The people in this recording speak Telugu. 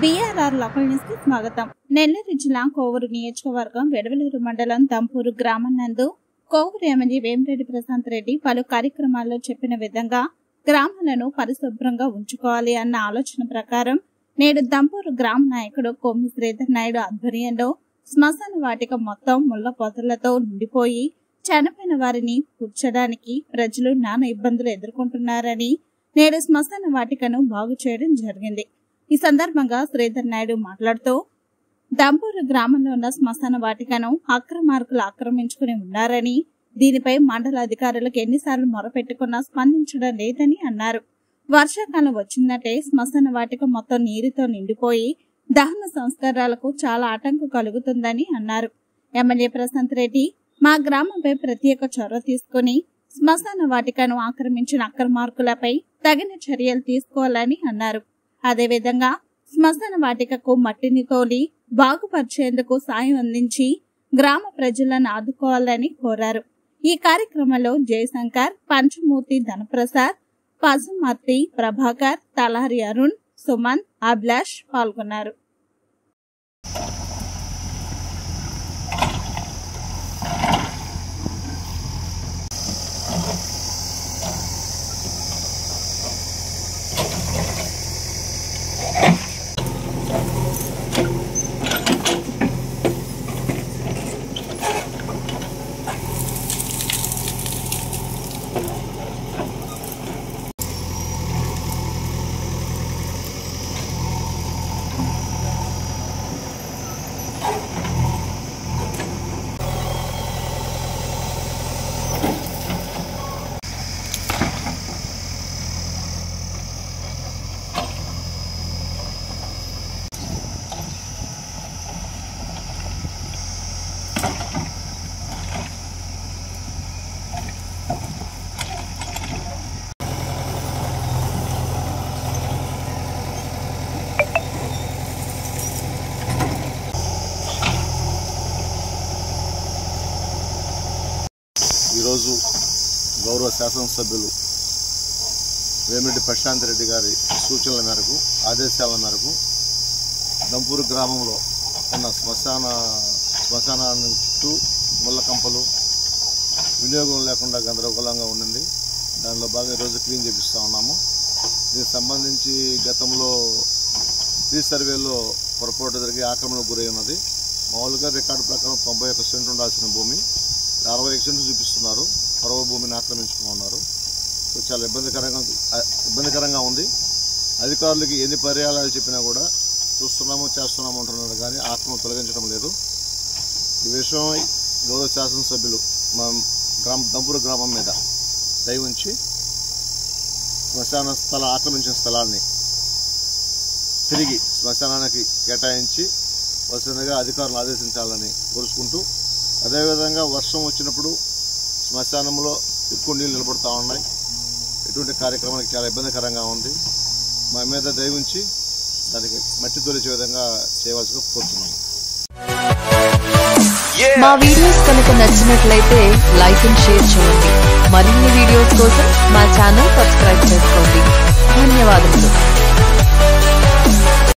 BRR లోకల్ న్యూస్ కి స్వాగతం. నెల్లూరు జిల్లా కోవూరు నియోజకవర్గం వెడవలూరు మండలం దంపూరు గ్రామం నందు కోవూరు ఎమ్మెల్యే వేమిరెడ్డి ప్రశాంత్ రెడ్డి పలు కార్యక్రమాల్లో చెప్పిన విధంగా గ్రామాలను పరిశుభ్రంగా ఉంచుకోవాలి అన్న ఆలోచన ప్రకారం నేడు దంపూరు గ్రామ నాయకుడు కొమ్మి శ్రీధర్ నాయుడు ఆధ్వర్యంలో శ్మశాన వాటిక మొత్తం ముళ్ల పొదలతో నిండిపోయి చనిపోయిన వారిని కూర్చడానికి ప్రజలు నానా ఇబ్బందులు ఎదుర్కొంటున్నారని నేడు శ్మశాన వాటికను బాగు చేయడం జరిగింది. ఈ సందర్భంగా శ్రీధర్ నాయుడు మాట్లాడుతూ దంపూరు గ్రామంలో ఉన్న శ్మశాన వాటికను అక్రమార్కులు ఆక్రమించుకుని ఉన్నారని, దీనిపై మండల అధికారులకు ఎన్నిసార్లు మొరపెట్టుకున్నా స్పందించడం లేదని అన్నారు. వర్షాకాలం వచ్చిందంటే శ్మశాన వాటిక మొత్తం నీరుతో నిండిపోయి దహన సంస్కారాలకు చాలా ఆటంకం కలుగుతుందని అన్నారు. ఎమ్మెల్యే ప్రశాంత్ రెడ్డి మా గ్రామంపై ప్రత్యేక చొరవ తీసుకుని శ్మశాన వాటికను ఆక్రమించిన అక్రమార్కులపై తగిన చర్యలు తీసుకోవాలని అన్నారు. అదేవిధంగా శ్మశాన వాటికకు మట్టిని తోలి బాగుపరిచేందుకు సాయం అందించి గ్రామ ప్రజలను ఆదుకోవాలని కోరారు. ఈ కార్యక్రమంలో జయశంకర్, పంచమూర్తి, ధనప్రసాద్, పసుమర్తి, ప్రభాకర్, తలారి అరుణ్, సుమన్, అభిలాష్ పాల్గొన్నారు. ఈరోజు గౌరవ శాసనసభ్యులు వేమిరెడ్డి ప్రశాంత్ రెడ్డి గారి సూచనల మేరకు, ఆదేశాల మేరకు దంపూరు గ్రామంలో ఉన్న శ్మశానాన్ని చుట్టూ ముళ్ళ కంపలు వినియోగం లేకుండా గందరగోళంగా ఉండింది. దానిలో బాగా ఈరోజు క్లీన్ చేపిస్తూ ఉన్నాము. దీనికి సంబంధించి గతంలో రీసర్వేలో పొరపాటు జరిగి ఆక్రమణకు గురై ఉన్నది. మామూలుగా రికార్డు ప్రకారం 91 సెంట్లు ఉండాల్సిన భూమి 60 సెంట్లు చూపిస్తున్నారు. పొరవ భూమిని ఆక్రమించుకున్నారు. సో చాలా ఇబ్బందికరంగా ఉంది. అధికారులకి ఎన్ని పర్యాయాలు చెప్పినా కూడా చేస్తున్నాము అంటున్నారు కానీ ఆక్రమణ తొలగించడం లేదు. ఈ విషయమై గౌరవ శాసనసభ్యులు మా దంపూరు గ్రామం మీద దయ ఉంచి ఆక్రమించిన స్థలాన్ని తిరిగి శ్మశానానికి కేటాయించి వరుసగా అధికారులు ఆదేశించాలని కోరుకుంటూ, అదేవిధంగా వర్షం వచ్చినప్పుడు శ్మశానంలో ఎక్కువ నీళ్ళు నిలబడుతూ ఉన్నాయి. ఇటువంటి కార్యక్రమానికి చాలా ఇబ్బందికరంగా ఉంది. మా మీద దయ ఉంచి దానికి మట్టి తొలిచే విధంగా చేయవలసిగా కోరుతున్నాము. మా వీడియోస్ కనుక నచ్చినట్లయితే లైక్ అండ్ షేర్ చేయండి. మరిన్ని వీడియోస్ కోసం మా ఛానల్ సబ్స్క్రైబ్ చేసుకోండి. ధన్యవాదములు.